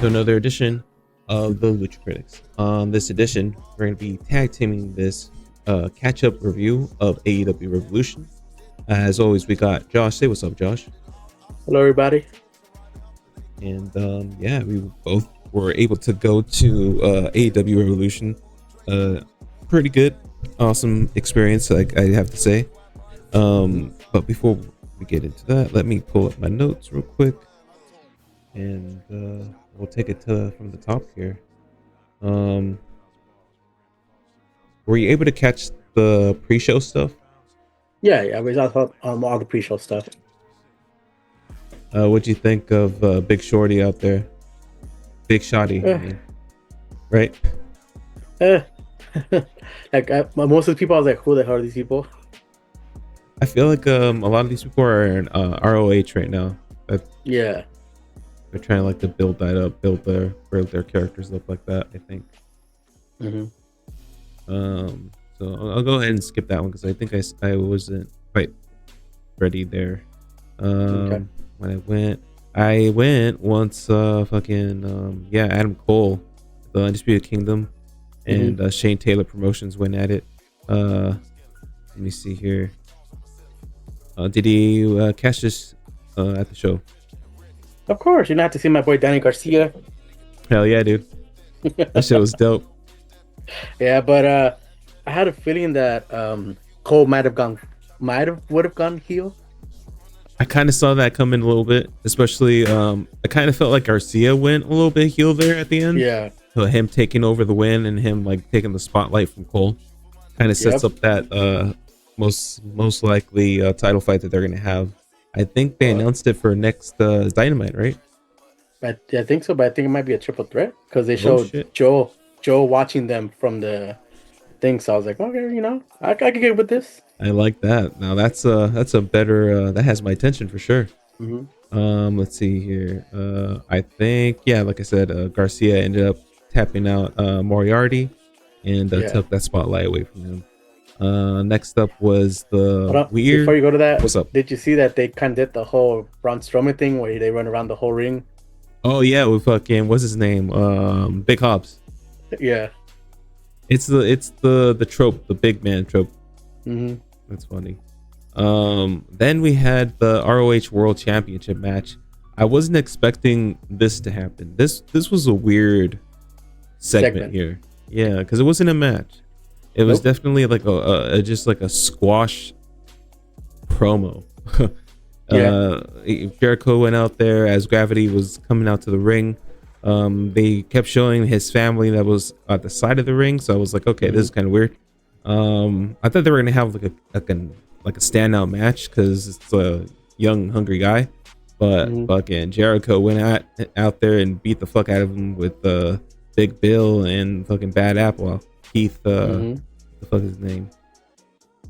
to another edition of the Lucha Critics. On this edition, we're going to be tag teaming this catch-up review of AEW Revolution. As always, we got Josh. Say what's up, Josh. Hello, everybody. And we both were able to go to AEW Revolution. Pretty good, awesome experience, like I have to say. But before we get into that, let me pull up my notes real quick, and we'll take it from the top here. Were you able to catch the pre-show stuff? Yeah, we saw all the pre-show stuff. What'd you think of Big Shorty out there? Big Shotty, I mean. Right? Most of the people, I was like, who the hell are these people? I feel like a lot of these people are in ROH right now. Yeah. They're trying to build that up, build their characters up like that, I think. Mm-hmm. So I'll go ahead and skip that one because I think I wasn't quite ready there. Okay. When I went once Adam Cole, the Undisputed Kingdom, and Shane Taylor Promotions went at it. Let me see here. Did he catch this at the show? Of course, you don't have to see my boy Danny Garcia. Hell yeah, dude. That shit was dope. Yeah, but I had a feeling that Cole would have gone heel. I kind of saw that come in a little bit, especially I kind of felt like Garcia went a little bit heel there at the end. Yeah. So him taking over the win and him taking the spotlight from Cole kind of sets up that most likely title fight that they're gonna have. I think they announced it for next Dynamite, right? I think so, but I think it might be a triple threat because they showed Joe watching them from the thing. So I was like, okay, I could get with this. I like that. Now that's a better that has my attention for sure. Mm-hmm. Let's see here. I think like I said, Garcia ended up tapping out Moriarty and took that spotlight away from him. Next up was the weird. Before you go to that, what's up? Did you see that they kind of did the whole Braun Strowman thing where they run around the whole ring? Oh yeah, with what's his name? Big Hobbs. Yeah. It's the trope, the big man trope. Mm-hmm. That's funny. Then we had the ROH World Championship match. I wasn't expecting this to happen. This was a weird segment here. Yeah, because it wasn't a match. It was definitely like just like a squash promo. Jericho went out there as Gravity was coming out to the ring. They kept showing his family that was at the side of the ring, so I was like, okay, this is kind of weird. I thought they were gonna have like a standout match because it's a young, hungry guy, but fucking Jericho went out there and beat the fuck out of him with Big Bill and fucking Bad Apple. Keith, the fuck is his name?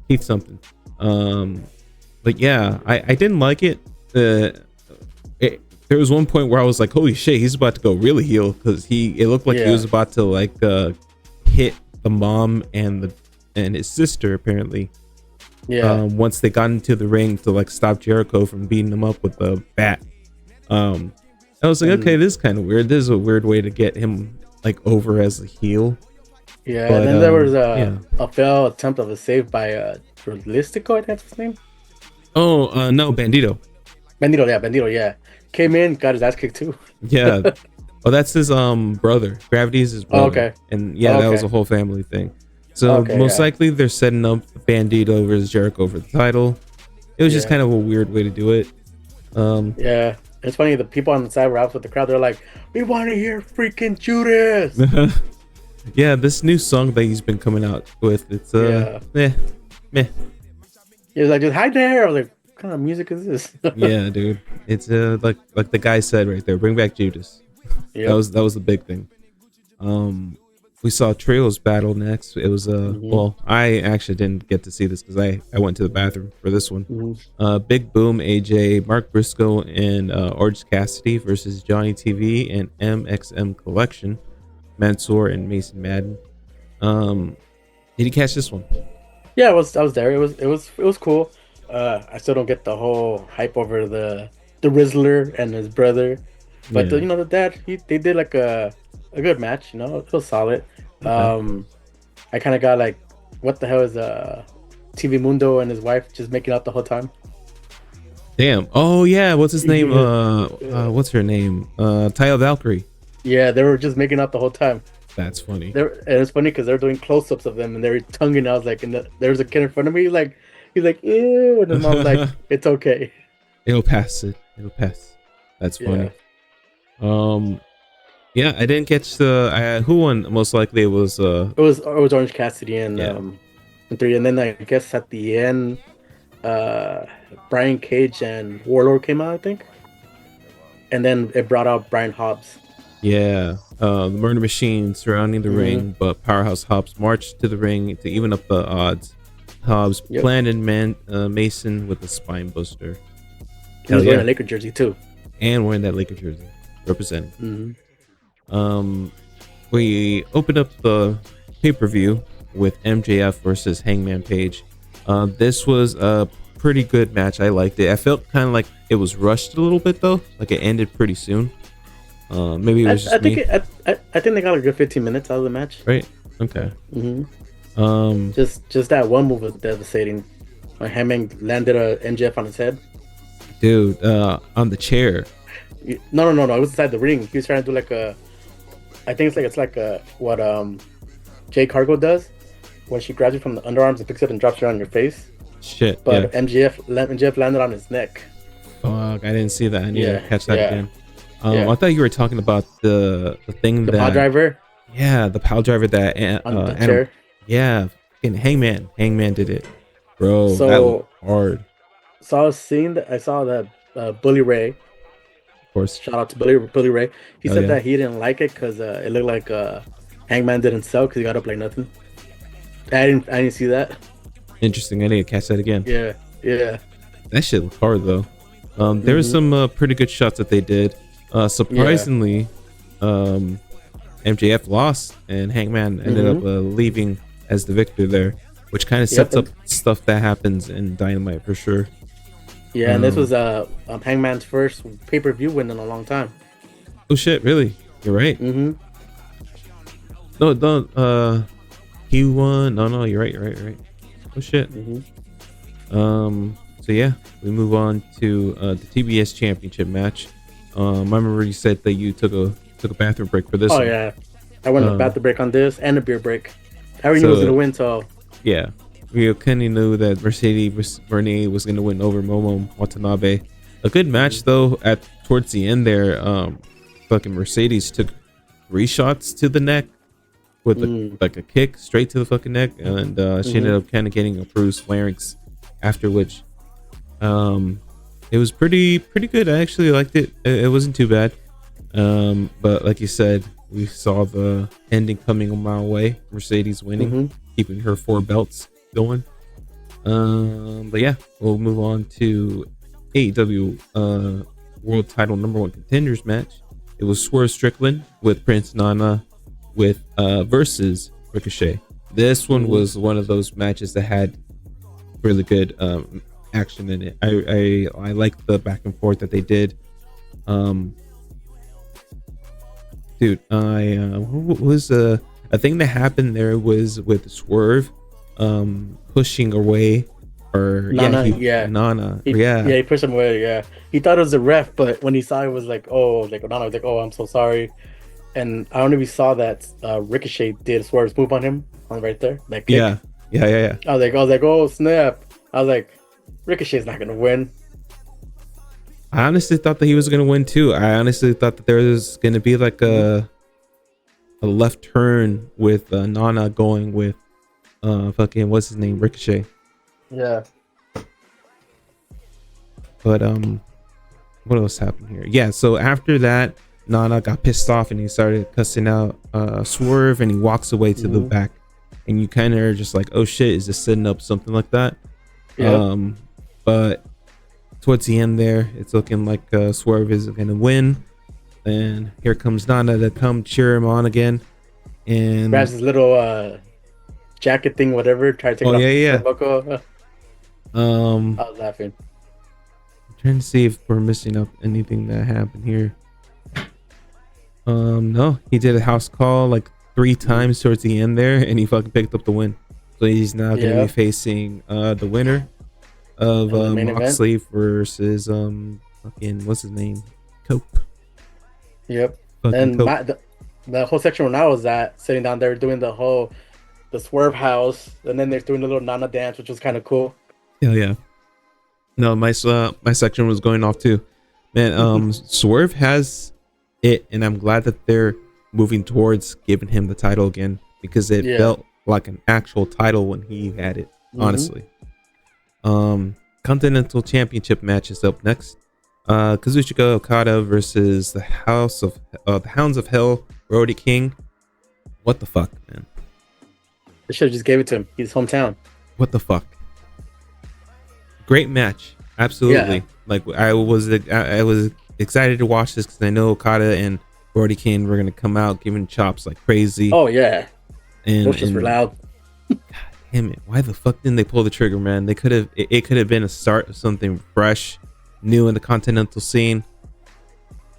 Keith something. But yeah, I didn't like it. There was one point where I was like, holy shit, he's about to go really heel because it looked like he was about to hit the mom and his sister apparently. Yeah. Once they got into the ring to stop Jericho from beating him up with a bat. I was like, okay, this is kind of weird. This is a weird way to get him over as a heel. Yeah, but, and then there was a failed attempt of a save by Realistico, I think that's his name. Oh, no, Bandito. Bandito, yeah. Came in, got his ass kicked too. Yeah. Oh, that's his brother. Gravity's his brother. Oh, okay. And that was a whole family thing. So most likely they're setting up Bandito versus Jericho for the title. It was just kind of a weird way to do it. Yeah. It's funny, the people on the side were out with the crowd. They're like, we want to hear freaking Judas. Yeah, this new song that he's been coming out with, it's meh. He was like, hi there. I was like, what kind of music is this? Yeah, dude. It's like the guy said right there, bring back Judas. Yep. That was the big thing. We saw Trios battle next. It was well, I actually didn't get to see this because I went to the bathroom for this one. Big Boom, AJ, Mark Briscoe, and Orange Cassidy versus Johnny TV and MXM Collection, Mansoor and Mason Madden. Did you catch this one? Yeah, I was there. It was cool. I still don't get the whole hype over the Rizzler and his brother. But Yeah. the dad, they did like a good match. It was solid. Okay. I kind of got like, what the hell is TV Mundo and his wife just making out the whole time? Damn. Oh yeah. What's his name? Yeah. What's her name? Taya Valkyrie. Yeah, they were just making out the whole time. That's funny. And it's funny because they're doing close-ups of them and they're tonguing. I was like, and there's a kid in front of me, he's like, ew, and his mom's like, it's okay. It'll pass it. It'll pass. That's funny. Yeah. Yeah, I didn't catch the who won. Most likely it was Orange Cassidy and three, and then I guess at the end, Brian Cage and Warlord came out, I think, and then it brought out Brian Hobbs. Yeah, the Murder Machine surrounding the ring, but Powerhouse Hobbs marched to the ring to even up the odds. Hobbs planted Mason with a spine buster. He was wearing a Laker jersey too, and wearing that Laker jersey, representing. We opened up the pay-per-view with MJF versus Hangman Page. This was a pretty good match. I liked it. I felt kind of like it was rushed a little bit though, like it ended pretty soon. Maybe it was just me. I think they got a good 15 minutes out of the match. Right. Okay. Just that one move was devastating. When Hangman landed a MJF on his head. Dude, on the chair. No. It was inside the ring. He was trying to do like I think it's like what Jay Cargo does when she grabs you from the underarms and picks it and drops you on your face. Shit. But MJF landed on his neck. Fuck, I didn't see that. I need to catch that again. Yeah. I thought you were talking about the thing the pile driver. Yeah, the pile driver that on the chair. Yeah, fucking Hangman did it, bro. So, that was hard. So I saw that Bully Ray. Of course. Shout out to Bully Ray. He said that he didn't like it because it looked like Hangman didn't sell because he got up like nothing. I didn't see that. Interesting. I need to catch that again. Yeah. That shit looked hard though. There was some pretty good shots that they did. Surprisingly, MJF lost and Hangman ended up leaving as the victor there, which kind of sets up stuff that happens in Dynamite for sure. Yeah, and this was Hangman's first pay-per-view win in a long time. Oh shit, really? You're right. No, he won. No, you're right. Oh shit. So yeah, we move on to the TBS Championship match. I remember you said that you took a bathroom break for this. Oh yeah, I went a bathroom break on this and a beer break. I already knew it was gonna win, so yeah, we kind of knew that Mercedes Renee was gonna win over Momo Watanabe. A good match though. Towards the end there, fucking Mercedes took 3 shots to the neck with like a kick straight to the fucking neck, and she ended up kind of getting a bruised larynx. After which, it was pretty good. I actually liked it. It wasn't too bad. But like you said, we saw the ending coming a mile away. Mercedes winning, keeping her 4 belts going. But yeah, we'll move on to AEW World Title #1 Contenders match. It was Swerve Strickland with Prince Nana with versus Ricochet. This one was one of those matches that had really good action in it. I like the back and forth that they did. Dude, what was a thing that happened there was with Swerve pushing away Nana, Nana. He pushed him away. Yeah, he thought it was a ref, but when he saw it was like, Nana was like, oh, I'm so sorry. And I don't know if you saw that Ricochet did Swerve's move on him right there. That kick. Yeah. I was like, oh snap! I was like, Ricochet's not gonna win. I honestly thought that he was gonna win too. I honestly thought that there was gonna be like a left turn with Nana going with fucking what's his name, Ricochet. Yeah. But what else happened here? Yeah, so after that, Nana got pissed off and he started cussing out Swerve, and he walks away to the back, and you kind of are just like, oh shit, is this setting up something like that? But towards the end there, it's looking like Swerve is gonna win, and here comes Nana to come cheer him on again, and grabs his little jacket thing, whatever, try to take it off. I was laughing. I'm trying to see if we're missing up anything that happened here. No, he did a house call like 3 times towards the end there, and he fucking picked up the win. So he's now going to be facing the winner of In the main Moxley versus fucking what's his name, Cope. Yep. Fucking And Cope. the whole section where I was at, sitting down there doing the swerve house, and then they're doing a little Nana dance, which was kind of cool. Hell yeah. No, my section was going off too, man. Swerve has it, and I'm glad that they're moving towards giving him the title again, because it felt like an actual title when he had it, honestly. Continental Championship match is up next. Kazuchika Okada versus the Hounds of Hell, Brody King. What the fuck, man? They should have just gave it to him. He's hometown. What the fuck? Great match, absolutely. Yeah. Like I was excited to watch this because I know Okada and Brody King were gonna come out giving chops like crazy. Oh yeah, and those just were loud. God damn it! Why the fuck didn't they pull the trigger, man? They could have. It could have been a start of something fresh, new in the continental scene.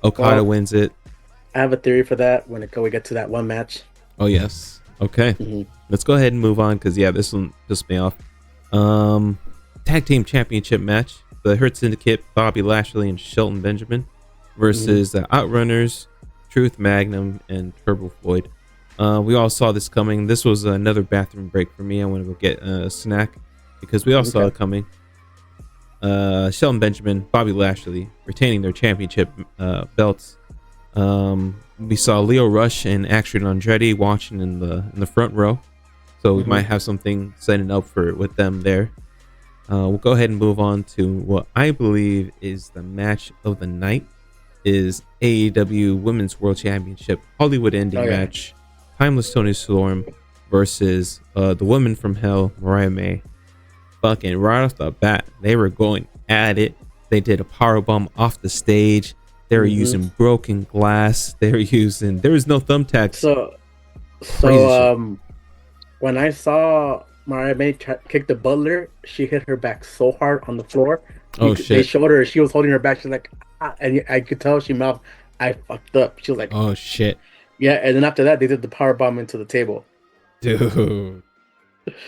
Okada wins it. I have a theory for that when we get to that one match. Oh yes. Okay. Let's go ahead and move on because this one pissed me off. Tag team championship match: the Hurt Syndicate, Bobby Lashley and Shelton Benjamin versus the Outrunners, Truth Magnum and Turbo Floyd. We all saw this coming. This was another bathroom break for me. I want to go get a snack because we all saw it coming. Shelton Benjamin, Bobby Lashley retaining their championship belts. We saw Leo Rush and Action Andretti watching in the front row, so we might have something setting up with them there. We'll go ahead and move on to what I believe is the match of the night. Is AEW Women's World Championship Hollywood ending match. Timeless Toni Storm versus the woman from hell, Mariah May. Fucking right off the bat, they were going at it. They did a powerbomb off the stage. They were using broken glass. There was no thumbtacks. So when I saw Mariah May kick the Butler, she hit her back so hard on the floor. Shit! They showed her. She was holding her back. She's like, and I could tell she mouthed, "I fucked up." She was like, "Oh shit!" Yeah, and then after that, they did the power bomb into the table. Dude.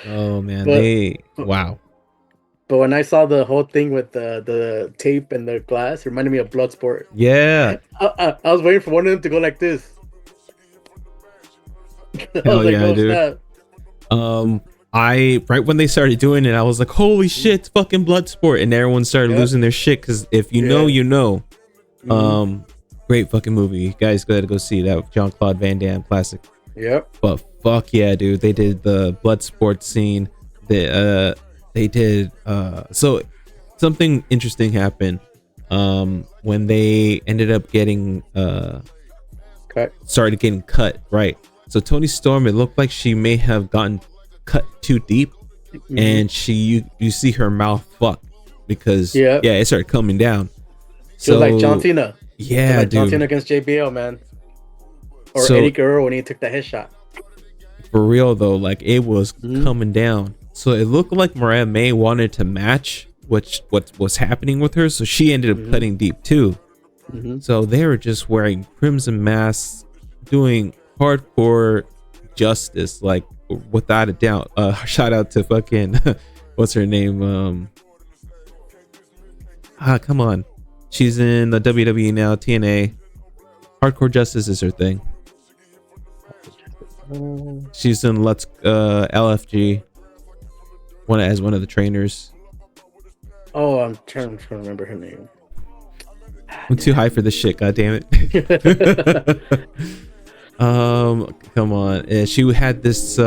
Oh man, wow. But when I saw the whole thing with the tape and the glass, it reminded me of Bloodsport. Yeah. I was waiting for one of them to go like this. Hell yeah, dude. Snap. Right when they started doing it, I was like, holy shit, it's fucking Bloodsport. And everyone started losing their shit because if you know, you know. Great fucking movie. You guys gotta go see that. Jean-Claude Van Damme classic. Yep. But fuck yeah, dude. They did the Bloodsport scene. They did so something interesting happened when they ended up getting started getting cut, right? So Toni Storm, it looked like she may have gotten cut too deep, and you see her mouth fuck because it started coming down. So like John Cena. Yeah, like dude. John Cena against JBL, man. Or Eddie Guerrero when he took the headshot. For real though, like it was coming down. So it looked like Mariah May wanted to match what was happening with her, so she ended up cutting deep too. So they were just wearing crimson masks, doing hardcore justice, like without a doubt. Shout out to fucking what's her name? Come on. She's in the WWE now, TNA. Hardcore Justice is her thing. She's in LFG. As one of the trainers. Oh, I'm trying to remember her name. I'm too high for this shit, god damn it. Come on. She had this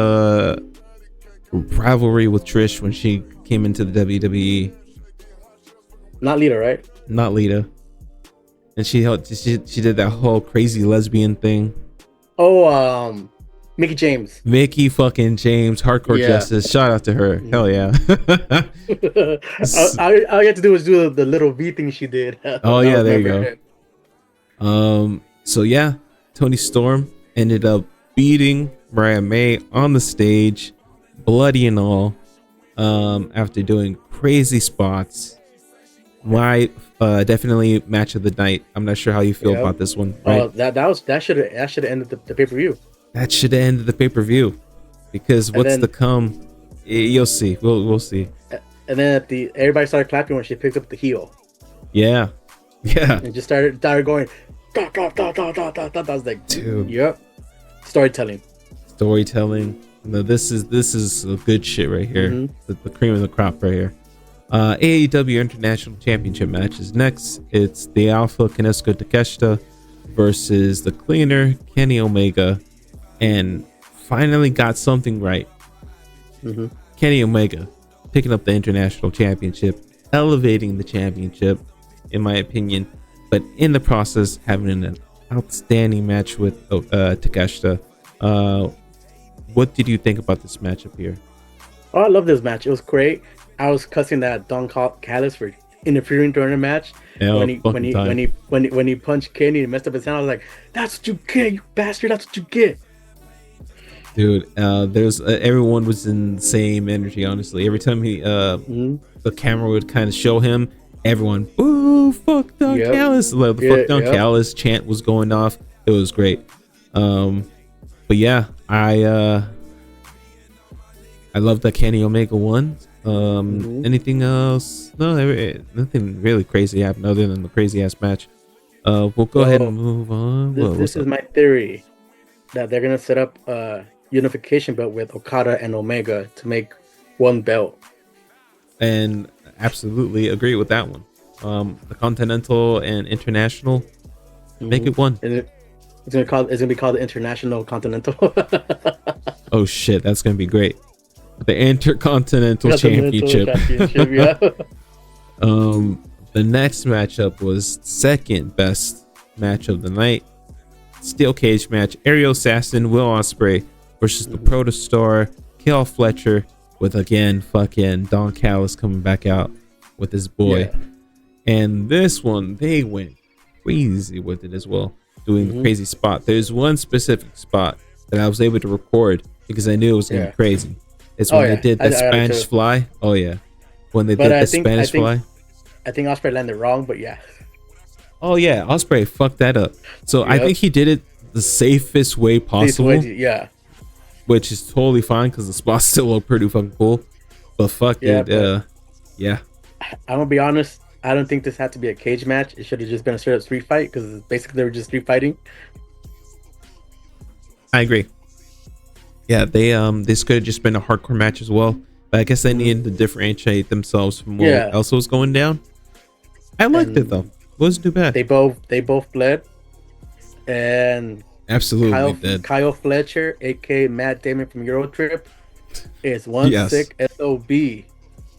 rivalry with Trish when she came into the WWE. Not Lita, right? Not Lita. And she did that whole crazy lesbian thing. Oh, Mickey James. Mickey fucking James, Hardcore Justice. Shout out to her. Hell yeah. All you had to do was do the little V thing she did. Oh yeah, there you go. So yeah, Toni Storm ended up beating Mariah May on the stage, bloody and all, after doing crazy spots. my definitely match of the night. I'm not sure how you feel Yep. about this one. Right? Oh, that should have ended the pay per view. That should have ended the pay-per-view, because what's to come, you'll see. We'll see. And then everybody started clapping when she picked up the heel. Yeah. And just started going. Da, da, da, da, da, da, da. I was like, dude. Yep. Storytelling. No, this is a good shit right here. The cream of the crop right here. AEW International Championship match is next. It's the Alpha Kinesko Takeshita versus the Cleaner Kenny Omega, and finally got something right. Kenny Omega picking up the International Championship, elevating the championship, in my opinion, but in the process having an outstanding match with Takeshita. What did you think about this matchup here? Oh, I love this match. It was great. I was cussing that Don Callis for interfering during the match. When he punched Kenny and messed up his hand, I was like, "That's what you get, you bastard! That's what you get." Dude, there's everyone was in the same energy. Honestly, every time the camera would kind of show him, everyone, "Ooh, fuck Don Callis!" The fuck Don Callis chant was going off. It was great. But yeah, I love that Kenny Omega won. Anything else? No, nothing really crazy happened other than the crazy ass match. We'll go ahead and move on. This is my theory that they're gonna set up a unification belt with Okada and Omega to make one belt. And absolutely agree with that one. The Continental and International, make it one. It's gonna be called the International Continental. Oh shit, that's gonna be great. The Intercontinental Championship. Yeah. The next matchup was second best match of the night. Steel cage match. Aerial Assassin Will Ospreay versus the Protostar Kale Fletcher, with again fucking Don Callis coming back out with his boy. Yeah. And this one, they went crazy with it as well, doing the crazy spot. There's one specific spot that I was able to record because I knew it was gonna be crazy. It's when they did the Spanish fly. Oh yeah, when they did the Spanish fly. I think Ospreay landed wrong, but yeah. Oh yeah, Ospreay fucked that up. So I think he did it the safest way possible. Yeah. Which is totally fine because the spot still looked pretty fucking cool. But fuck it. Yeah. I'm gonna be honest. I don't think this had to be a cage match. It should have just been a straight up street fight because basically they were just street fighting. I agree. Yeah, this could have just been a hardcore match as well. But I guess they needed to differentiate themselves from what else was going down. I liked it though. It wasn't too bad. They both bled, and absolutely Kyle Fletcher, aka Matt Damon from Eurotrip, is one sick SOB.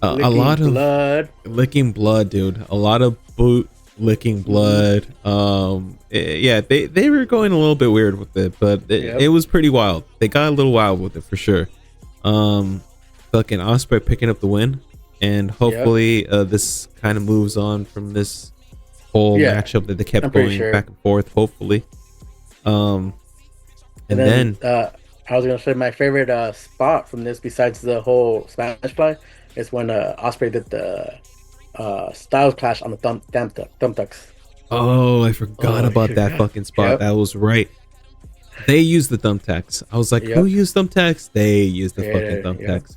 A lot of blood, licking blood, dude. A lot of boot licking blood. They were going a little bit weird with it, but it was pretty wild. They got a little wild with it for sure. Fucking Ospreay picking up the win, and hopefully this kind of moves on from this whole matchup that they kept going back and forth. Hopefully, and then I was gonna say my favorite spot from this, besides the whole Spanish fly, is when Ospreay did the Styles Clash on the thumbtacks. Oh, I forgot about that fucking spot. That was right. They used the thumbtacks. I was like, who used thumbtacks? They used the fucking thumbtacks.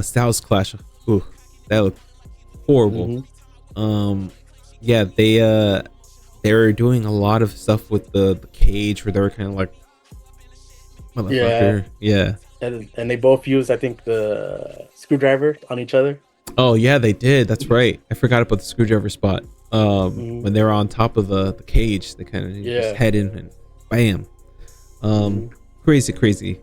Styles Clash. Ooh, that looked horrible. They were doing a lot of stuff with the cage where they were kind of like, motherfucker. Yeah. And they both used, I think, the screwdriver on each other. Oh yeah, they did. That's right. I forgot about the screwdriver spot. When they were on top of the cage, they kind of just head in and bam. Crazy.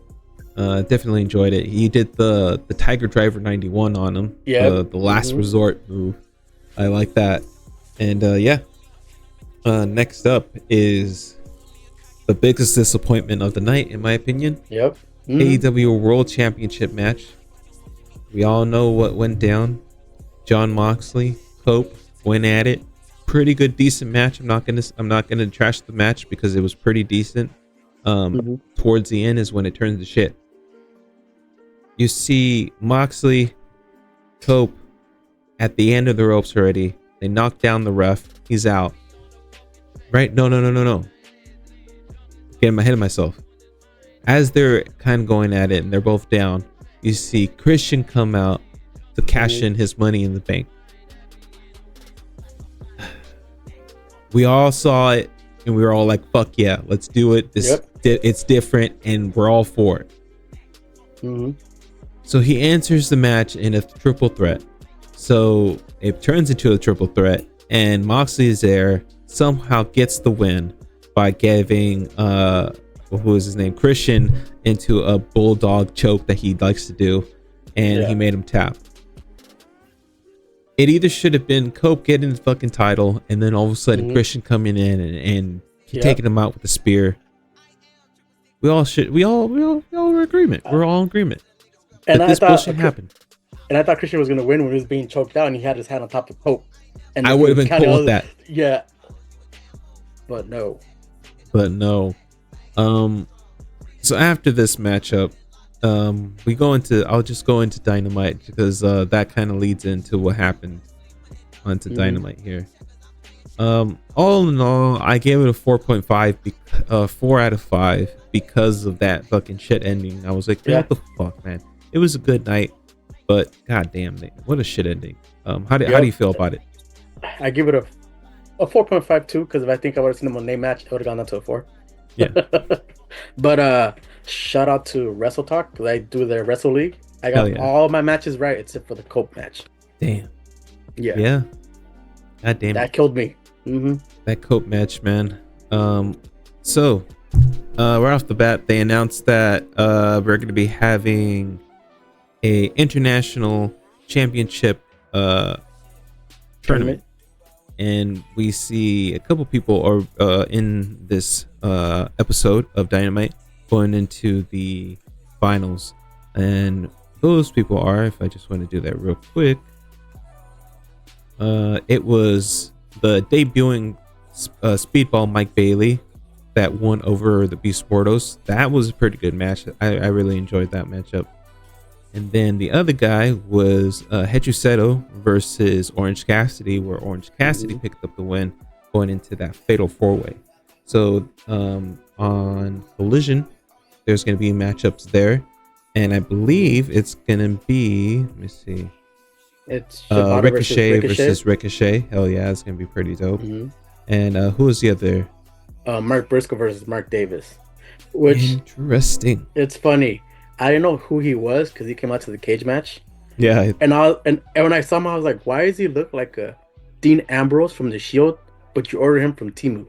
Definitely enjoyed it. He did the Tiger Driver 91 on him. Yeah. The last resort move. I like that. And next up is the biggest disappointment of the night, in my opinion. Yep. AEW World Championship match. We all know what went down. Jon Moxley, Cope went at it. Pretty good, decent match. I'm not gonna trash the match because it was pretty decent. Towards the end is when it turns to shit. You see Moxley, Cope at the end of the ropes already. They knock down the ref. He's out. Right? No. Getting ahead of myself. As they're kind of going at it and they're both down, you see Christian come out to cash in his money in the bank. We all saw it and we were all like, fuck yeah, let's do it. It's different and we're all for it. So he enters the match in a triple threat. So it turns into a triple threat and Moxley is there, somehow gets the win by giving who is his name, Christian, into a bulldog choke that he likes to do, and he made him tap. It either should have been Cope getting the fucking title and then all of a sudden Christian coming in and taking him out with a spear. We all were in agreement. We're all in agreement. And this bullshit happened. And I thought Christian was gonna win when he was being choked out and he had his hand on top of Cope. And I would have been cool with that. Yeah. But no. So after this matchup, I'll just go into Dynamite because that kind of leads into what happened onto Dynamite here. All in all, I gave it a 4.5, 4 out of 5 because of that fucking shit ending. I was like, what the fuck, man? It was a good night, but goddamn, what a shit ending. How do you feel about it? I give it a 4.5 too, because if I think I would have seen them on name match, it would have gone down to a 4. Yeah. But shout out to Wrestle Talk because I do their Wrestle League. I got all my matches right except for the Cope match. Damn. Yeah. God damn. That killed me. That Cope match, man. So right off the bat, they announced that we're going to be having a international championship tournament. And we see a couple people are in this episode of Dynamite going into the finals. And those people are, if I just want to do that real quick, it was the debuting Speedball Mike Bailey that won over the Beast Mortos. That was a pretty good match. I really enjoyed that matchup. And then the other guy was Hechu Seto versus Orange Cassidy, where Orange Cassidy picked up the win going into that fatal 4-way. So on Collision, there's going to be matchups there. And I believe it's going to be, let me see. It's Ricochet versus Ricochet. Hell yeah, it's going to be pretty dope. And who was the other? Mark Briscoe versus Mark Davis. Which, interesting. It's funny. I didn't know who he was because he came out to the cage match. Yeah. And when I saw him, I was like, why does he look like a Dean Ambrose from The Shield, but you order him from Temu?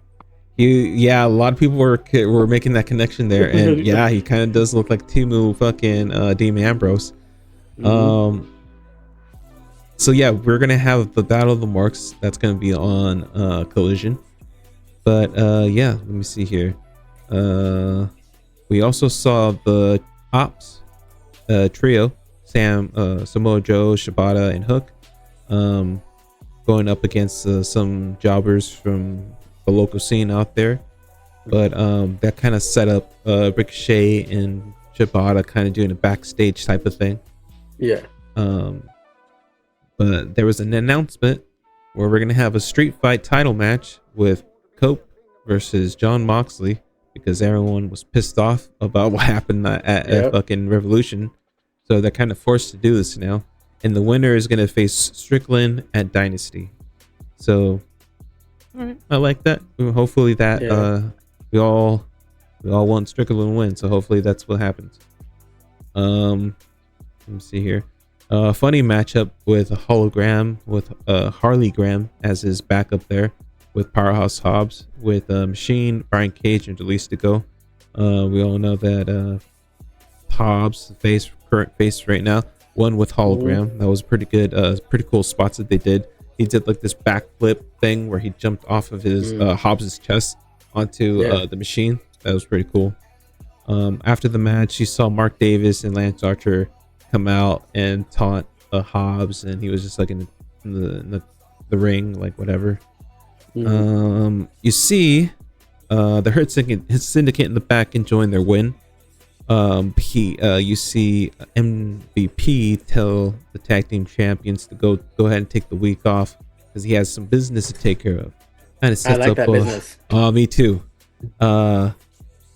A lot of people were making that connection there. And yeah, he kind of does look like Temu fucking Dean Ambrose. So yeah, we're going to have the Battle of the Marks. That's going to be on Collision. But yeah, let me see here. We also saw the Ops trio, Samoa Joe, Shibata, and Hook, going up against some jobbers from the local scene out there. But that kind of set up Ricochet and Shibata kind of doing a backstage type of thing. Yeah. But there was an announcement where we're gonna have a street fight title match with Cope versus John Moxley, because everyone was pissed off about what happened at fucking Revolution. So they're kind of forced to do this now. And the winner is going to face Strickland at Dynasty. So, all right, I like that. Hopefully that we all want Strickland to win. So hopefully that's what happens. Let me see here. Funny matchup with a hologram with Harley Graham as his backup there, with Powerhouse Hobbs, with Machine, Brian Cage, and Delise to go. We all know that Hobbs, current face right now, won with hologram. That was pretty good. Pretty cool spots that they did. He did like this backflip thing where he jumped off of his Hobbs's chest onto the Machine. That was pretty cool. After the match, you saw Mark Davis and Lance Archer come out and taunt Hobbs, and he was just like in the ring, like whatever. You see the Hurt Syndicate in the back enjoying their win. You see MVP tell the tag team champions to go ahead and take the week off because he has some business to take care of. Kind of I sets like up that business. Oh, me too.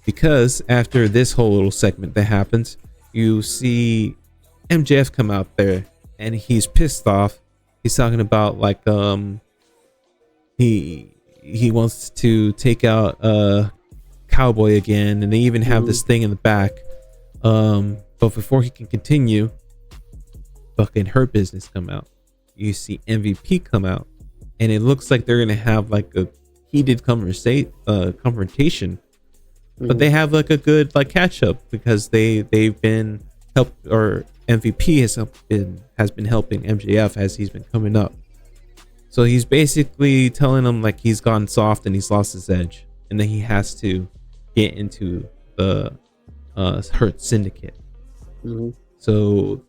Because after this whole little segment that happens, you see MJF come out there and he's pissed off. He's talking about like he wants to take out Cowboy again, and they even have this thing in the back. But before he can continue, fucking Hurt Business come out. You see MVP come out, and it looks like they're gonna have like a heated confrontation. But they have like a good like catch up because they've been helped, or MVP has been helping MJF as he's been coming up. So he's basically telling him like he's gone soft and he's lost his edge, and then he has to get into the Hurt Syndicate. So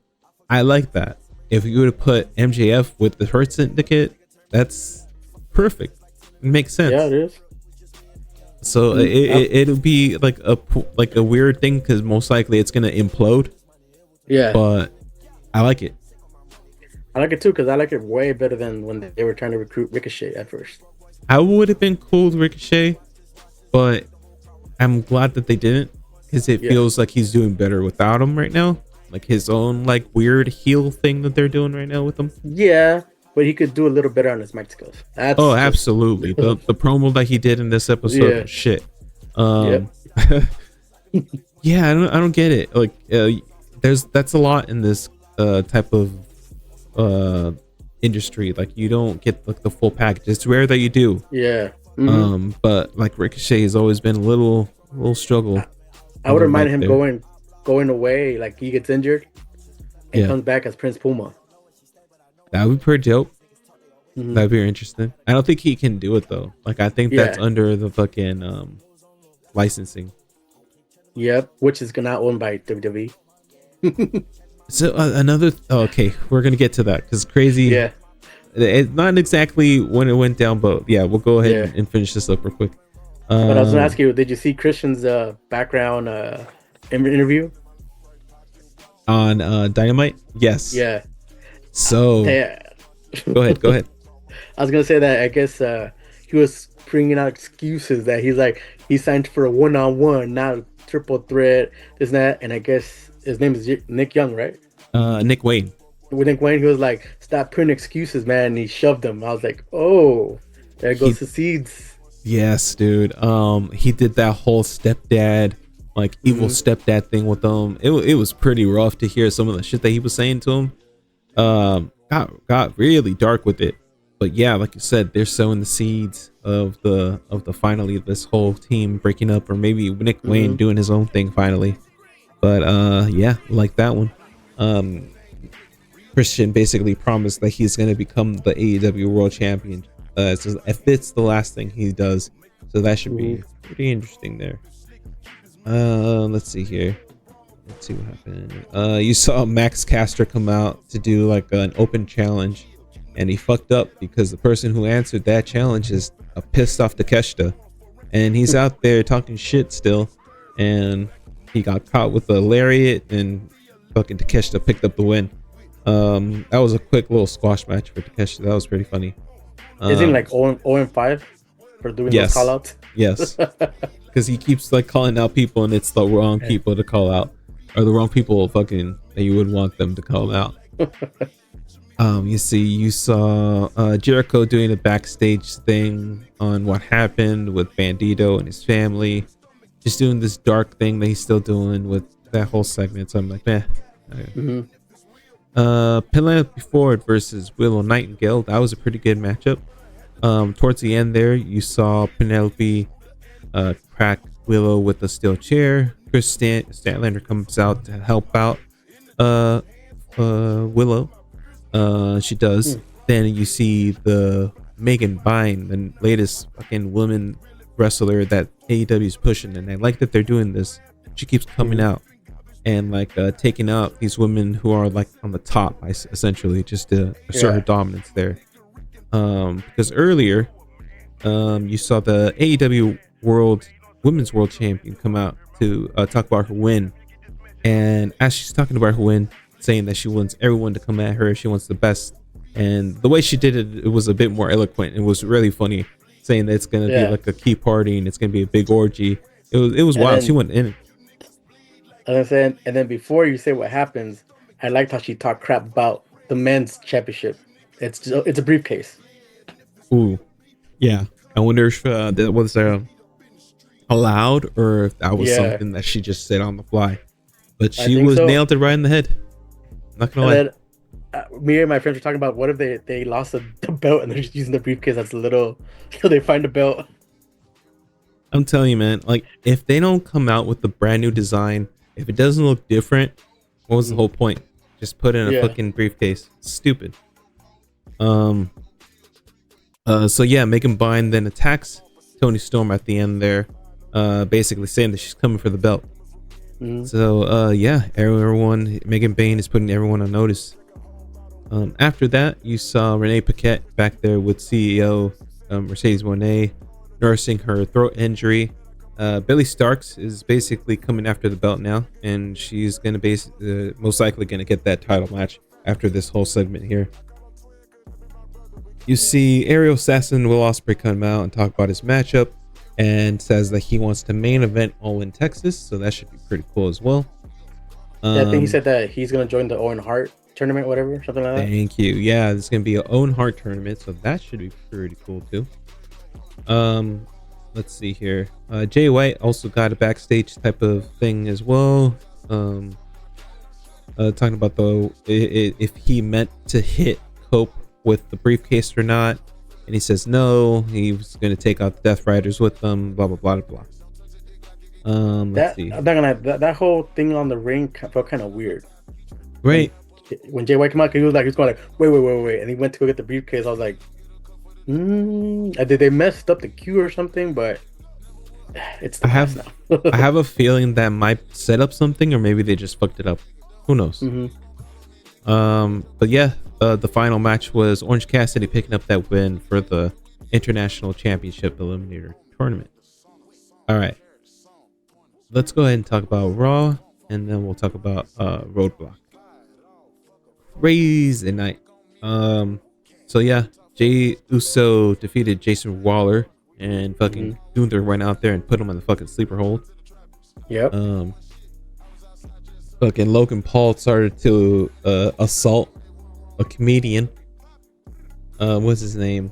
I like that. If you were to put MJF with the Hurt Syndicate, that's perfect. It makes sense. Yeah, it is. So it'll be like a weird thing because most likely it's gonna implode. Yeah, but I like it. I like it too because I like it way better than when they were trying to recruit Ricochet at first. I would have been cool with Ricochet, but I'm glad that they didn't, because it feels like he's doing better without him right now. Like his own like weird heel thing that they're doing right now with him. Yeah, but he could do a little better on his mic skills. Absolutely. the promo that he did in this episode was shit. Yeah, I don't get it. Like that's a lot in this type of industry. Like you don't get like the full package. It's rare that you do. Yeah. But like Ricochet has always been a little struggle. I wouldn't mind him going away, like he gets injured and comes back as Prince Puma. That would be pretty dope. That'd be interesting. I don't think he can do it though. Like I think that's under the fucking licensing. Yep, which is not owned by WWE. So okay, we're gonna get to that because crazy. Yeah, it's not exactly when it went down, but yeah, we'll go ahead and finish this up real quick. But I was gonna ask you, did you see Christian's background interview on Dynamite? Yes. Yeah. So go ahead. I was gonna say that I guess he was bringing out excuses that he's like he signed for a one-on-one, not a triple threat, this and that, and I guess his name is Nick Young, right? Nick Wayne. With Nick Wayne, he was like, "Stop putting excuses, man." And he shoved him. I was like, "Oh, there goes the seeds." Yes, dude. He did that whole stepdad, like evil stepdad thing with them. It was pretty rough to hear some of the shit that he was saying to him. Got really dark with it. But yeah, like you said, they're sowing the seeds of the finally this whole team breaking up, or maybe Nick Wayne doing his own thing finally. But yeah, like that one. Christian basically promised that he's going to become the AEW World Champion if it's the last thing he does. So that should be pretty interesting there. Let's see here. Let's see what happened. You saw Max Caster come out to do like an open challenge, and he fucked up because the person who answered that challenge is a pissed off Takeshita, and he's out there talking shit still, and he got caught with a lariat, and fucking Takeshita picked up the win. That was a quick little squash match for Takeshita. That was pretty funny. Isn't like 0-5 for doing those call outs? Yes. Because he keeps like calling out people, and it's the wrong people to call out, or the wrong people fucking that you would want them to call out. You saw Jericho doing a backstage thing on what happened with Bandito and his family, just doing this dark thing that he's still doing with that whole segment. So I'm like, meh. Penelope Ford versus Willow Nightingale. That was a pretty good matchup. Towards the end there, you saw Penelope crack Willow with a steel chair. Chris Statlander comes out to help out Willow. She does. Then you see the Megan Bine, the latest fucking woman wrestler that AEW is pushing, and I like that they're doing this. She keeps coming out and like taking out these women who are like on the top, essentially, just to assert her dominance there. Because earlier, you saw the AEW Women's World Champion come out to talk about her win, and as she's talking about her win, saying that she wants everyone to come at her, she wants the best And the way she did it, it was a bit more eloquent. It was really funny, saying that it's gonna be like a key party and it's gonna be a big orgy. It was wild. She went in. And then before you say what happens, I liked how she talked crap about the men's championship. It's a briefcase. Ooh, yeah. I wonder if that was allowed or if that was something that she just said on the fly. But she was nailed it right in the head. Not gonna lie. Then, me and my friends were talking about what if they lost the belt and they're just using the briefcase as a little till they find a belt. I'm telling you, man. Like, if they don't come out with the brand new design, if it doesn't look different, what was the whole point? Just put in a fucking briefcase. It's stupid. So yeah, Megan Byne then attacks Toni Storm at the end there, basically saying that she's coming for the belt. So yeah, everyone, Megan Byne is putting everyone on notice. After that, you saw Renee Paquette back there with CEO Mercedes Moné nursing her throat injury. Billy Starks is basically coming after the belt now, and she's gonna most likely gonna get that title match after this whole segment here. You see Ariel Assassin Will Ospreay come out and talk about his matchup and says that he wants to main event All in Texas, so that should be pretty cool as well. Yeah, I think he said that he's gonna join the Owen Hart tournament, whatever, something like that. Thank you. Yeah, it's gonna be an Owen Hart tournament, so that should be pretty cool too. Let's see here. Jay White also got a backstage type of thing as well. Talking about if he meant to hit Cope with the briefcase or not, and he says no, he was going to take out the Death Riders with them, blah blah blah blah. Let's see. I'm not gonna that whole thing on the ring felt kind of weird, right? When Jay White came out, he was going like wait, and he went to go get the briefcase. I was like, did they messed up the cue or something? But it's the past now. I have a feeling that might set up something, or maybe they just fucked it up. Who knows? But yeah, the final match was Orange Cassidy picking up that win for the International Championship Eliminator Tournament. All right, let's go ahead and talk about Raw, and then we'll talk about Roadblock. Crazy night. So yeah, Jey Uso defeated Jason Waller and fucking Gunther went out there and put him on the fucking sleeper hold. Yep. Fucking Logan Paul started to assault a comedian. What's his name?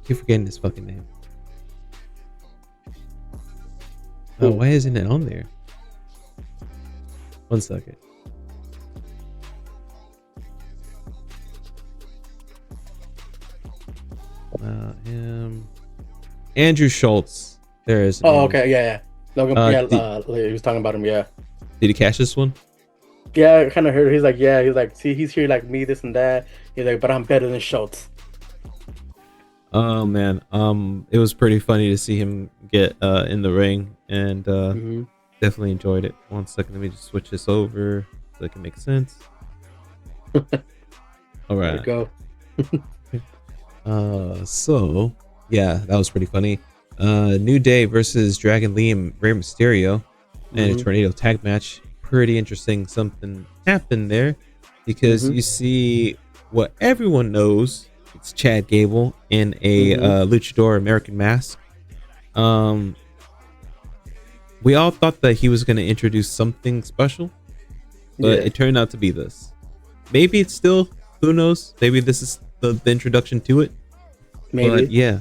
Keep forgetting his fucking name. Oh, why isn't it on there? 1 second. Andrew Schultz. There is. Oh, okay, yeah. Logan, he was talking about him. Yeah. Did he catch this one? Yeah, I kind of heard. He's like, see, he's here like me, this and that. He's like, but I'm better than Schultz. Oh man, it was pretty funny to see him get in the ring, and definitely enjoyed it. 1 second, let me just switch this over so it can make sense. All right. There you go. So yeah, that was pretty funny. New Day versus Dragon Lee and Rey Mysterio and a tornado tag match. Pretty interesting. Something happened there because you see what everyone knows. It's Chad Gable in a luchador American mask. We all thought that he was going to introduce something special, but it turned out to be this. Maybe it's still, who knows? Maybe this is the introduction to it. Maybe. But yeah,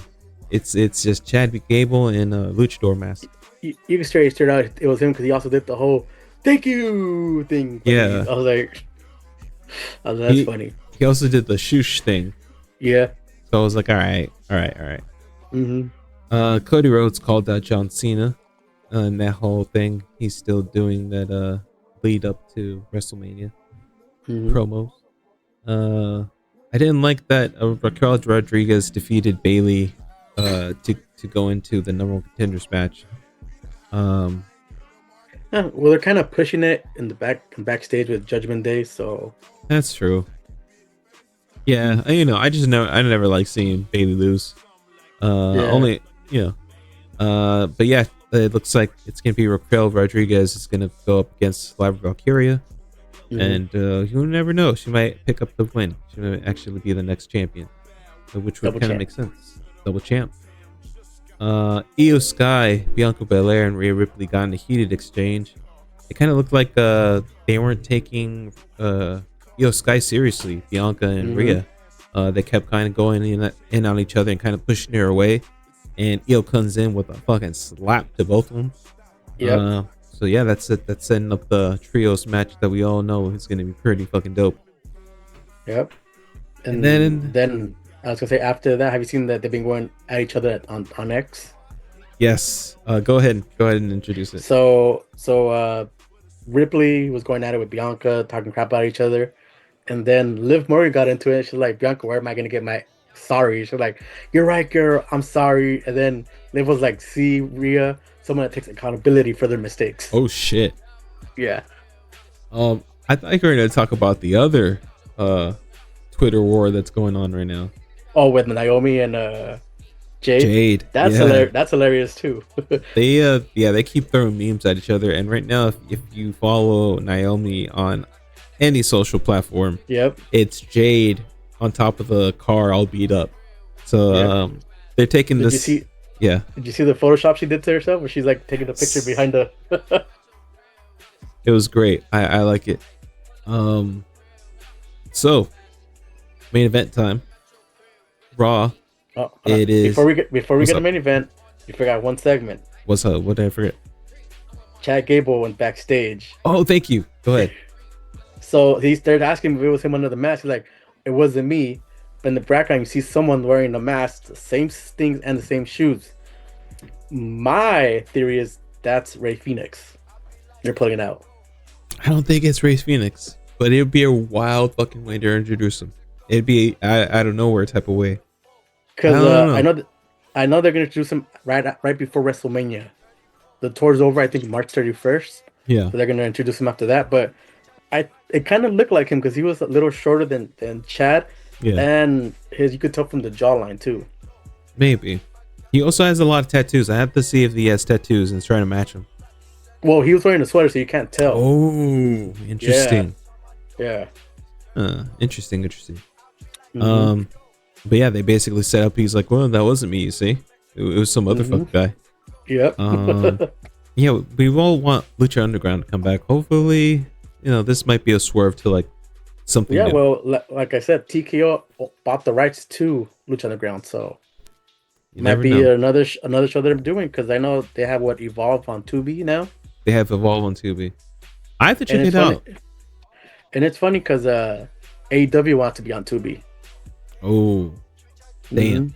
it's just Chad Gable in a luchador mask. You can straight out it was him because he also did the whole "thank you" thing. Yeah, I was like, that's funny. He also did the shoosh thing. Yeah. So I was like, all right. Cody Rhodes called out John Cena and that whole thing. He's still doing that lead up to WrestleMania promos. I didn't like that Raquel Rodriguez defeated Bayley to go into the number one contenders match. Well, they're kind of pushing it in the backstage with Judgment Day, so that's true. Yeah, I never like seeing Bayley lose. Only, but yeah, it looks like it's gonna be Raquel Rodriguez is gonna go up against Live Valkyria. And you never know, she might pick up the win. She might actually be the next champion, which would kind of make sense. Double champ. Io Sky, Bianca Belair, and Rhea Ripley got in a heated exchange. It kind of looked like they weren't taking Io Sky seriously, Bianca and Rhea. They kept kind of going in on each other and kind of pushing her away. And Io comes in with a fucking slap to both of them. Yeah. So yeah, that's it. That's setting up the trios match that we all know is going to be pretty fucking dope. Yep. And then I was gonna say, after that, have you seen that they've been going at each other on X? Yes. Go ahead and introduce it. So Ripley was going at it with Bianca, talking crap about each other, and then Liv Morgan got into it. She's like, Bianca, where am I gonna get my sorry? She's like, you're right, girl, I'm sorry. And then Liv was like, see, Rhea, someone that takes accountability for their mistakes. Oh shit. Yeah. I thought you were gonna talk about the other Twitter war that's going on right now. Oh, with Naomi and Jade. That's hilarious. That's hilarious too. They keep throwing memes at each other, and right now, if you follow Naomi on any social platform, it's Jade on top of the car all beat up. So they're taking this. Did you see the Photoshop she did to herself, where she's like taking the picture behind the? It was great. I like it. So main event time. Raw. It is. Before we get to the main event, you forgot one segment. What's up? What did I forget? Chad Gable went backstage. Oh, thank you. Go ahead. So he started asking if it was him under the mask. He's like, it wasn't me. But in the background, you see someone wearing the mask, the same things and the same shoes. My theory is that's Rey Fenix. They're putting it out. I don't think it's Rey Fenix, but it would be a wild fucking way to introduce him. It'd be out of nowhere type of way. Because I know they're gonna introduce him right before WrestleMania. The tour's over, I think March 31st. Yeah. So they're gonna introduce him after that. But it kind of looked like him because he was a little shorter than Chad. Yeah. And you could tell from the jawline too. Maybe. He also has a lot of tattoos. I have to see if he has tattoos and try to match them. Well, he was wearing a sweater, so you can't tell. Oh, interesting. Yeah. Interesting. Mm-hmm. But yeah, they basically set up. He's like, well, that wasn't me. You see, it was some other fucking guy. Yep. Yeah, we all want Lucha Underground to come back. Hopefully, this might be a swerve to like something. Yeah. New. Well, like I said, TKO bought the rights to Lucha Underground, so it might be another show they're doing, because I know they have Evolve on Tubi now. They have Evolve on Tubi. I have to check it out. And it's funny because AEW wants to be on Tubi. Oh, damn.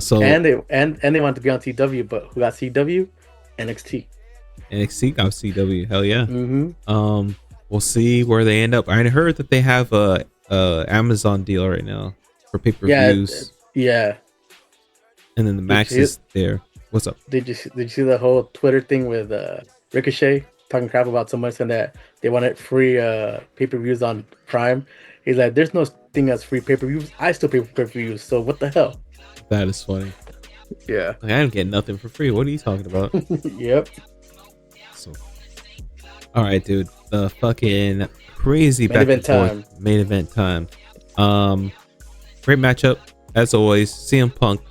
So and they want to be on CW, but who got CW? NXT got CW. Hell yeah. We'll see where they end up. I heard that they have a Amazon deal right now for pay-per-views. Yeah. And then the Max is there. What's up? Did you see the whole Twitter thing with Ricochet talking crap about someone saying that they wanted free pay-per-views on Prime? He's like, there's no thing as free pay-per-views. I still pay for pay-per-views, so what the hell? That is funny. Yeah. Like, I don't get nothing for free. What are you talking about? Yep. So, all right, dude. The fucking crazy main event time. Main event time. Great matchup as always. CM Punk,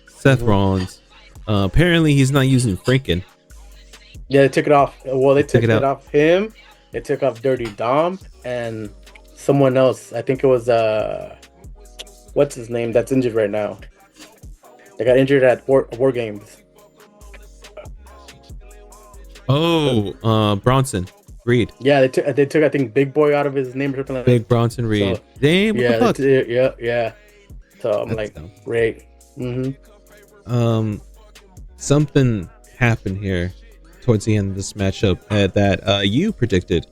Seth Rollins. Apparently, he's not using Franken. Yeah, they took it off. Well, they took it off him. They took off Dirty Dom and someone else. I think it was what's his name that's injured right now. They got injured at War Games. Oh, Bronson Reed. Yeah, they took I think Big Boy out of his name or something like that. Big Bronson Reed. So, damn. What the fuck? Yeah. So I'm that's like, dumb. Great. Something happened here towards the end of this matchup that you predicted.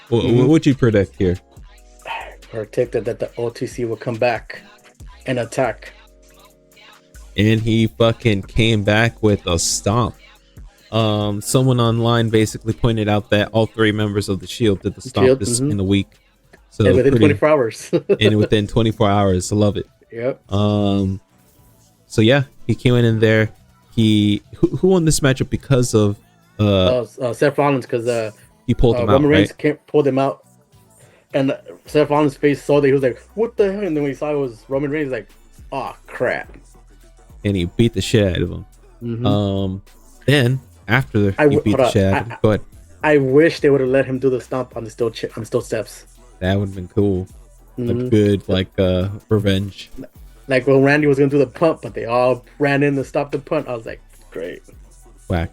What'd you predict here? I predicted that the OTC would come back and attack. And he fucking came back with a stomp. Someone online basically pointed out that all three members of the Shield did the stomp in a week. So and within 24 hours. And within 24 hours. I love it. Yep. So yeah, he came in there. Who won this matchup because of Seth Rollins, because He pulled him out, Roman Reigns right? pulled him out, and Seth Rollins' face saw that he was like, "What the hell?" And then when he saw it was Roman Reigns, like, "Oh crap!" And he beat the shit out of him. Mm-hmm. Then after he beat the shit out of him, go ahead. I wish they would have let him do the stomp on the steel steps. That would have been cool. Mm-hmm. A good revenge. Like when Randy was gonna do the punt, but they all ran in to stop the punt. I was like, great. Whack.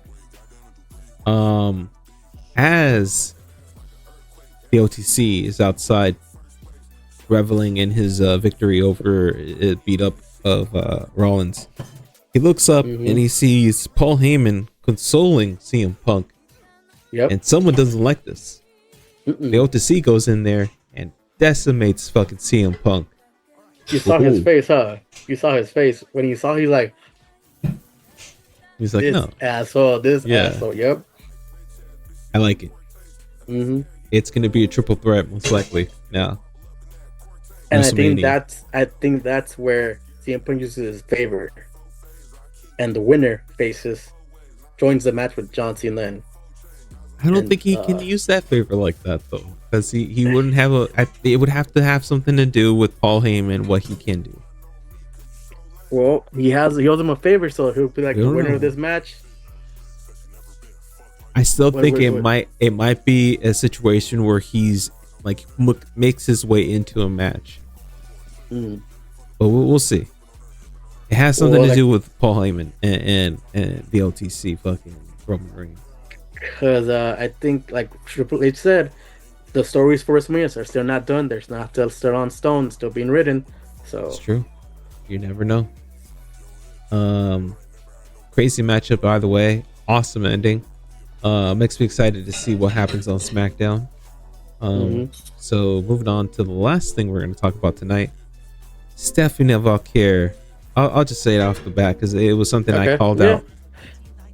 As the OTC is outside reveling in his victory over it beat up of Rollins, he looks up and he sees Paul Heyman consoling CM Punk. Yep. And someone doesn't like this. The OTC goes in there and decimates fucking CM Punk. You saw his face, huh? You saw his face when he saw. He's like, this no asshole. This asshole. Yep. I like it. It's gonna be a triple threat most likely now. And I think that's where CM Punk uses his favor, and the winner joins the match with John Cena. I don't think he can use that favor like that though, because he wouldn't have it would have to have something to do with Paul Heyman, what he can do. Well, he owes him a favor, so he'll be like the winner of this match. I still think it might be a situation where he's like makes his way into a match, but we'll see. It has something to do with Paul Heyman and the OTC fucking Roman Reigns. Because I think, like Triple H said, the stories for WrestleMania are still not done. They're still on stone, still being written. So it's true. You never know. Crazy matchup, by the way. Awesome ending. Makes me excited to see what happens on SmackDown. So moving on to the last thing we're going to talk about tonight, Stephanie Valkyrie. I'll just say it off the bat because it was something I called out.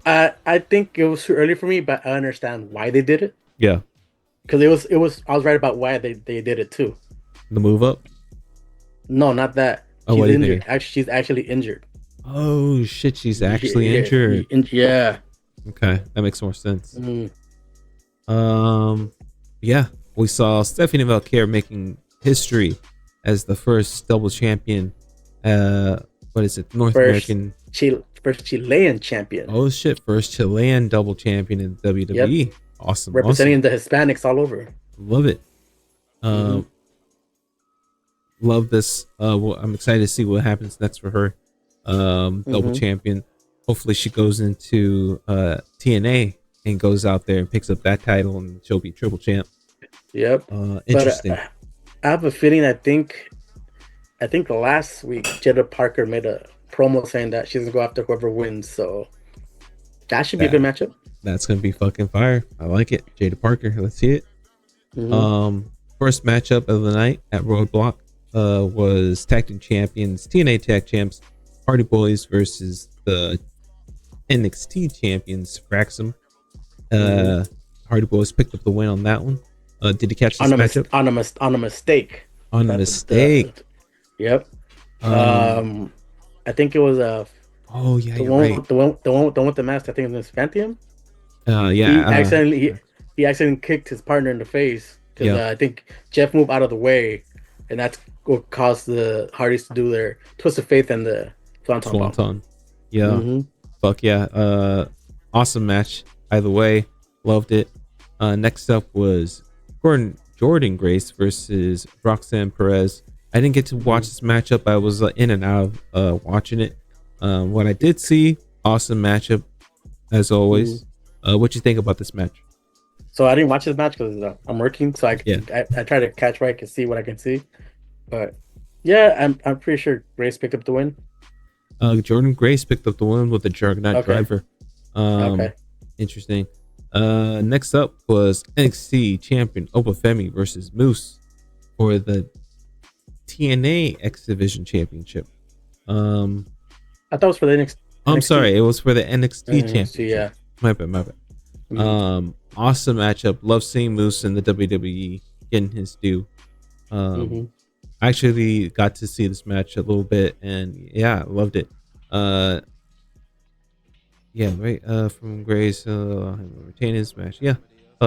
I think it was too early for me, but I understand why they did it. Yeah, because it was. I was right about why they did it too. The move up? No, not that. Oh, she's injured. She's actually injured. Oh shit, she's actually injured. Yeah. Okay, that makes more sense. Yeah, we saw Stephanie Valkyrie making history as the first double champion. What is it? American. First Chilean champion. Oh shit! First Chilean double champion in WWE. Yep. Awesome. Representing the Hispanics all over. Love it. Love this. Well, I'm excited to see what happens next for her. Double champion. Hopefully she goes into TNA and goes out there and picks up that title and she'll be triple champ. Yep. Interesting. But, I have a feeling. I think last week Jada Parker made a promo saying that she's gonna go after whoever wins, so that should be a good matchup. That's gonna be fucking fire. I like it. Jada Parker, let's see it. First matchup of the night at Roadblock was tag team champions, TNA tag champs, Hardy Boys versus the NXT champions, Braxham. Hardy Boys picked up the win on that one. Did you catch this matchup? On a mistake. On a mistake. Yep. I think it was oh yeah, the one with the mask. I think it was Phantom. Yeah. He accidentally kicked his partner in the face because I think Jeff moved out of the way, and that's what caused the Hardys to do their twist of faith and the Swanton. Yeah. Fuck yeah. Awesome match. Either way, loved it. Next up was Jordan Grace versus Roxanne Perez. I didn't get to watch this matchup. I was in and out of watching it. What I did see, awesome matchup as always. What you think about this match? So I didn't watch this match because I'm working, so I try to catch where I can see what I can see. But yeah, I'm pretty sure Grace picked up the win. Jordan Grace picked up the win with the Juggernaut driver. Okay. Interesting. Next up was NXT champion Obafemi versus Moose for the TNA X Division Championship. I thought it was for the NXT. I'm sorry, it was for the NXT Championship. Yeah. My bad. Awesome matchup. Love seeing Moose in the WWE getting his due. I actually got to see this match a little bit, and yeah, loved it. From Grace, retain his match.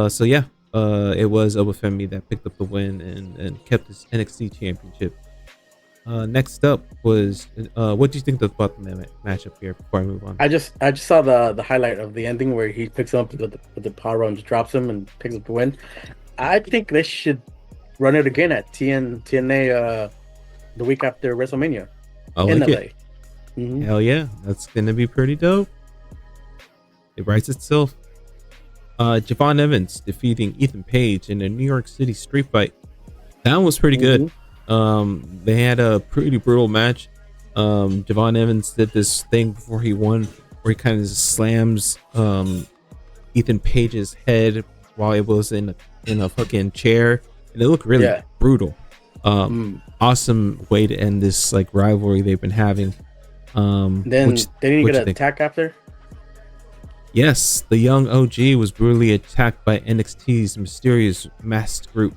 So yeah, it was Obafemi that picked up the win and kept his NXT championship. Next up was what do you think about the matchup here before I move on? I just saw the highlight of the ending where he picks him up with the power and just drops him and picks up the win. I think they should run it again at TNA the week after WrestleMania in LA. Mm-hmm. Hell yeah, that's gonna be pretty dope. It writes itself. Javon Evans defeating Ethan Page in a New York City street fight. That one was pretty good. They had a pretty brutal match. Javon Evans did this thing before he won where he kind of slams Ethan Page's head while it was in a fucking chair, and it looked really brutal. Awesome way to end this like rivalry they've been having. Then they didn't get an attack after. Yes, the young OG was brutally attacked by NXT's mysterious masked group.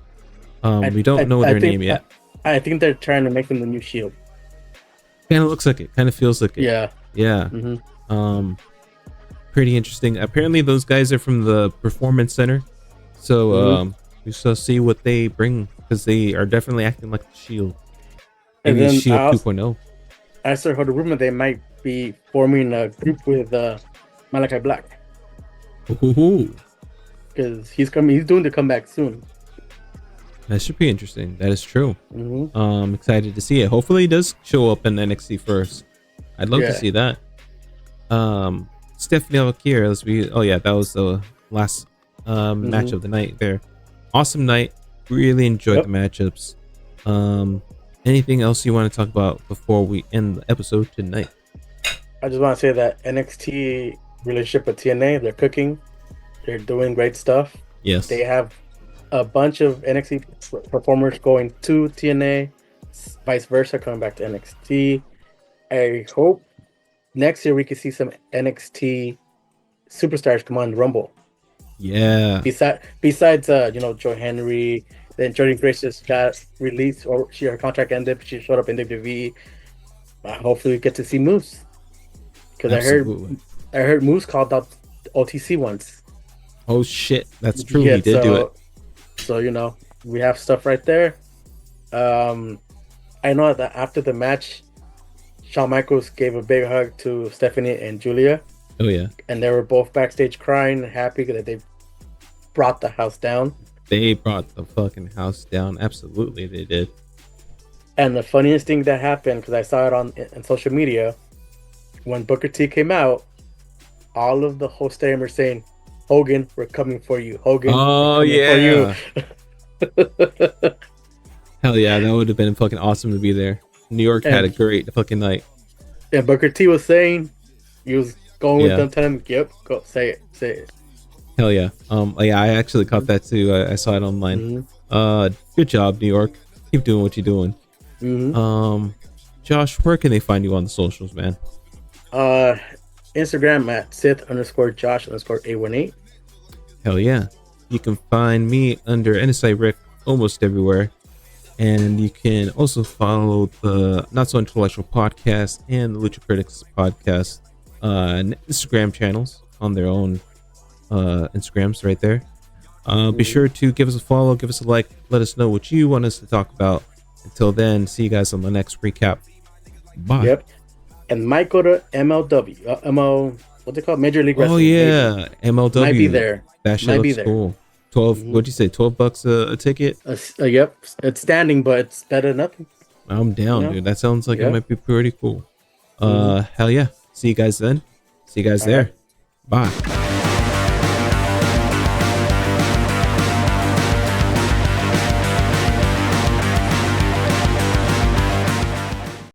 We don't know their name yet. I think they're trying to make them the new Shield. Kind of looks like it. Kind of feels like it. Yeah. Mm-hmm. Pretty interesting. Apparently, those guys are from the Performance Center, so we shall see what they bring because they are definitely acting like the Shield. Maybe and Shield 2.0. I also heard a rumor they might be forming a group with Malachi Black. Because he's coming. He's doing the comeback soon. That should be interesting. That is true. I'm excited to see it. Hopefully, he does show up in NXT first. I'd love to see that. Stephanie Valkyrie. That was the last match of the night. There, awesome night. Really enjoyed the matchups. Anything else you want to talk about before we end the episode tonight? I just want to say that NXT relationship with TNA, they're cooking. They're doing great stuff. Yes, they have a bunch of NXT performers going to TNA, vice versa, coming back to NXT. I hope next year we can see some NXT superstars come on the Rumble. Yeah. Besides, Joe Henry, then Jordynne Grace just got released, or her contract ended. She showed up in WWE. Hopefully, we get to see Moose. Because I heard Moose called out OTC once. Oh shit, that's true. He did do it. So we have stuff right there. I know that after the match, Shawn Michaels gave a big hug to Stephanie and Julia. Oh yeah. And they were both backstage crying, happy that they brought the house down. They brought the fucking house down. Absolutely, they did. And the funniest thing that happened, because I saw it on social media, when Booker T came out, all of the whole stadium were saying, "Hogan, we're coming for you. Hogan, oh yeah, for you." Hell yeah, that would have been fucking awesome to be there. New York had a great fucking night. And Booker T was saying, he was going with them, telling them, "Yep, go say it." Hell yeah. I actually caught that too. I saw it online. Good job, New York. Keep doing what you're doing. Josh, where can they find you on the socials, man? Instagram at Sith_Josh_818. Hell yeah. You can find me under NSI Rick almost everywhere. And you can also follow the Not So Intellectual podcast and the Lucha Critics podcast Instagram channels on their own Instagrams right there. Be sure to give us a follow, give us a like, let us know what you want us to talk about. Until then, see you guys on the next recap. Bye. Yep. And might go to MLW, what's it called? Major League Wrestling. Oh yeah, maybe. MLW. Might be there. That shit looks cool. 12. What'd you say? $12 a ticket. Yep. It's standing, but it's better than nothing. I'm down, dude. That sounds like it might be pretty cool. Hell yeah. See you guys then. See you guys there. Bye.